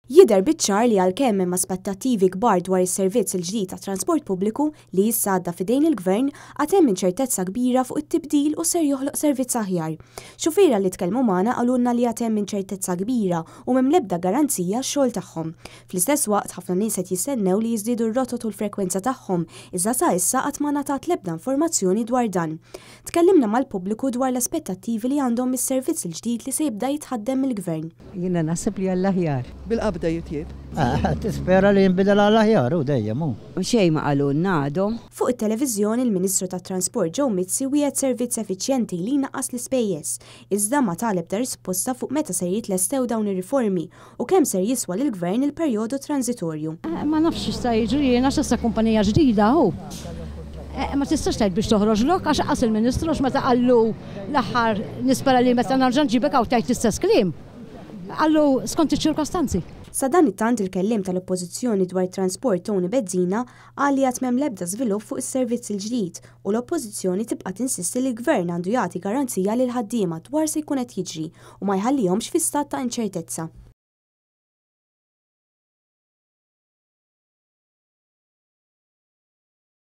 Jidher biċ-ċar li għalkemm hemm aspettattivi kbar dwar is-servizz il-ġdid ta' transport pubbliku li issa għadda f'idejn il-Gvern għad hemm inċertezza kbira fuq it-tibdil u ser joħloq servizz aħjar. Xufiera li tkellmu magħna qalulna li għad hemm inċertezza kbira u m'hemm l-ebda garanzija x-xogħol tagħhom. Fl-istess waqt ħafna nies qed jistennew li jiżdiedu r-rotot u l-frekwenza tagħhom, iżda sa issa qatt ma ngħatat l-ebda informazzjoni dwar dan. Tkellimna mal-pubbliku dwar l-aspettattivi li għandhom mis-servizz il-ġdid li se jibda jitħaddem mill-Gvern. Jiena naħseb li għall-aħjar. Bil-qabda jitjieb. Tispera li jinbidel għall-aħjar u dejjem hu. Xejn ma qalulna għadhom. Fuq it-televiżjoni il-Ministru tat-Transport Joe Mizzi wieħed servizz effiċjenti li jnaqqas l-ispejjeż, iżda ma taleb ta' risposta fuq meta ser jitlestew dawn ir-riformi u kemm ser jiswa lill-Gvern il-perjodu transitorju. Ma nafx x'sta jiġri, jiena x'issa kumpanija ġdida hu. Ma tistax tgħid biex toħroġlok għax qas il-Ministru meta qallu l-aħħar nispera li meta narġa' nġibek hawn tgħid l-istess kliem. Qallu skont iċ-ċirkostanzi. Sa dan it-tant il-kellim tal-Oppożizzjoni dwar trasport Tony Bezzina qal li qatt m'hemm l-ebda żvilupp fuq is-servizz il-ġdid u l-Oppożizzjoni tibqa' tinsisti li l-Gvern għandu jagħti garanzija lil ħaddiema dwar se jkun qed jiġri u ma jħallihomx fi stat ta' inċertezza.